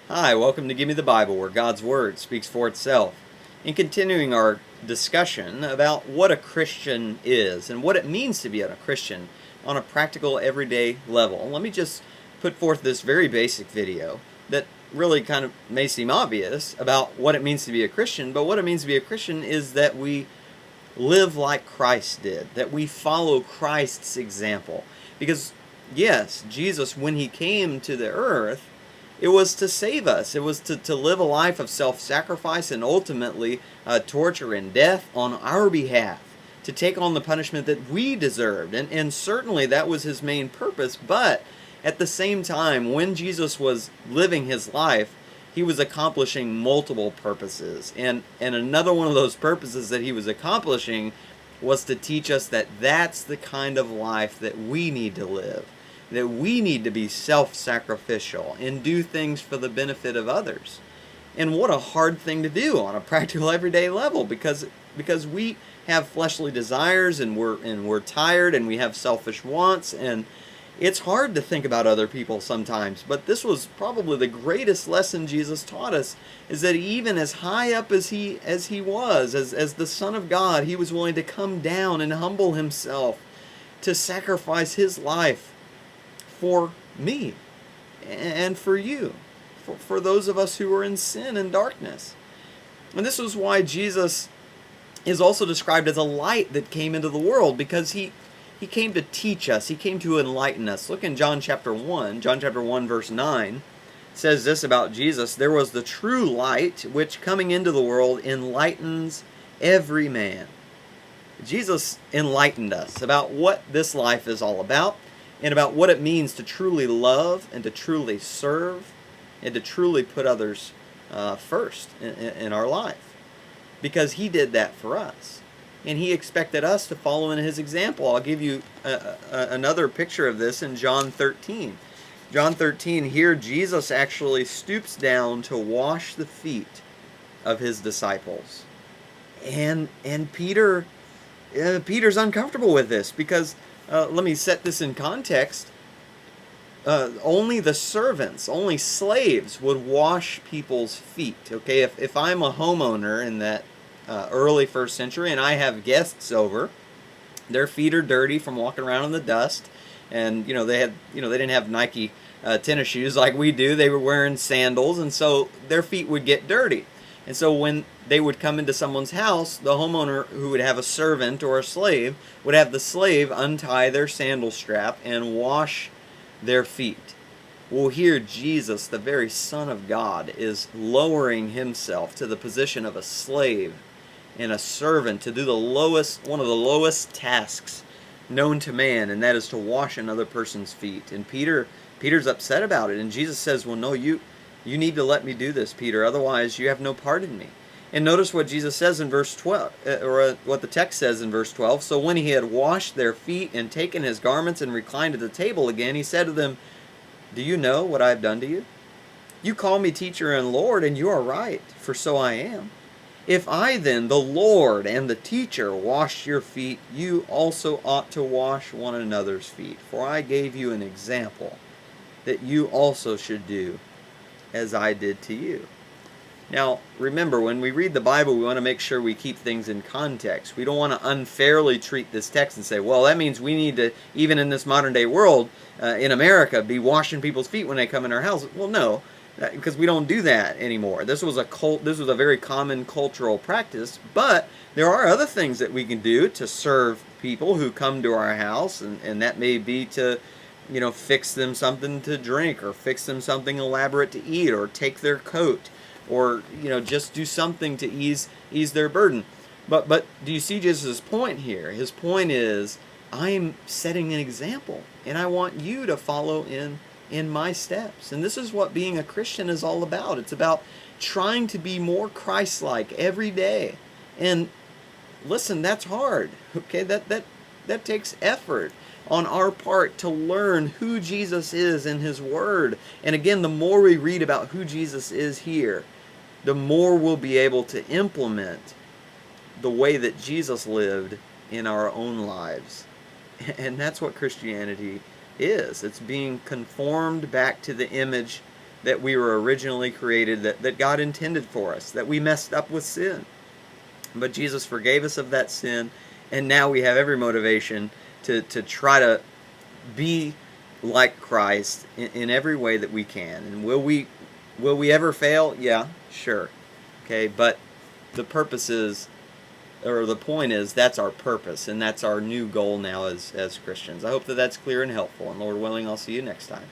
Hi, welcome to Give Me the Bible, where God's Word speaks for itself. In continuing our discussion about what a Christian is and what it means to be a Christian on a practical, everyday level, let me just put forth this very basic video that really kind of may seem obvious about what it means to be a Christian, but what it means to be a Christian is that we live like Christ did, that we follow Christ's example. Because, yes, Jesus, when he came to the earth, it was to save us. It was to live a life of self-sacrifice and ultimately torture and death on our behalf, to take on the punishment that we deserved. And certainly that was his main purpose. But at the same time, when Jesus was living his life, he was accomplishing multiple purposes. And another one of those purposes that he was accomplishing was to teach us that that's the kind of life that we need to live. That we need to be self-sacrificial and do things for the benefit of others. And what a hard thing to do on a practical everyday level, because we have fleshly desires and we're tired and we have selfish wants, and it's hard to think about other people sometimes. But this was probably the greatest lesson Jesus taught us, is that even as high up as he was, as the Son of God, he was willing to come down and humble himself to sacrifice his life for me and for you, for those of us who are in sin and darkness. And this is why Jesus is also described as a light that came into the world, because he came to teach us. He came to enlighten us. Look in John chapter 1. John chapter 1 verse 9 says this about Jesus: "There was the true light, which coming into the world enlightens every man." Jesus enlightened us about what this life is all about, and about what it means to truly love and to truly serve and to truly put others first in our life. Because he did that for us. And he expected us to follow in his example. I'll give you another picture of this in John 13. John 13, here Jesus actually stoops down to wash the feet of his disciples. And Peter's uncomfortable with this, because let me set this in context. Only the servants, only slaves would wash people's feet. Okay, if I'm a homeowner in that early first century and I have guests over, their feet are dirty from walking around in the dust, and they didn't have Nike tennis shoes like we do. They were wearing sandals, and so their feet would get dirty. And so when they would come into someone's house, the homeowner, who would have a servant or a slave, would have the slave untie their sandal strap and wash their feet. Well, here Jesus, the very Son of God, is lowering himself to the position of a slave and a servant to do one of the lowest tasks known to man, and that is to wash another person's feet. And Peter's upset about it, and Jesus says, "Well, no, you need to let me do this, Peter, otherwise you have no part in me." And notice what Jesus says in verse 12, or what the text says in verse 12. "So when he had washed their feet and taken his garments and reclined at the table again, he said to them, 'Do you know what I have done to you? You call me teacher and Lord, and you are right, for so I am. If I then, the Lord and the teacher, wash your feet, you also ought to wash one another's feet. For I gave you an example that you also should do as I did to you.'" Now, remember, when we read the Bible, we want to make sure we keep things in context. We don't want to unfairly treat this text and say, well, that means we need to, even in this modern day world, in America, be washing people's feet when they come in our house. Well, no, because we don't do that anymore. This was a very common cultural practice, but there are other things that we can do to serve people who come to our house, and that may be to fix them something to drink, or fix them something elaborate to eat, or take their coat, or just do something to ease their burden. But do you see Jesus' point here? His point is, I'm setting an example, and I want you to follow in my steps. And this is what being a Christian is all about. It's about trying to be more Christ-like every day. And listen, that's hard. Okay, that takes effort on our part to learn who Jesus is in his word. And again, the more we read about who Jesus is here, the more we'll be able to implement the way that Jesus lived in our own lives. And that's what Christianity is. It's being conformed back to the image that we were originally created, that God intended for us, that we messed up with sin. But Jesus forgave us of that sin, and now we have every motivation to try to be like Christ in every way that we can. And will we ever fail? Yeah, sure. Okay, but the purpose is, or the point is, that's our purpose, and that's our new goal now as Christians. I hope that that's clear and helpful, and Lord willing, I'll see you next time.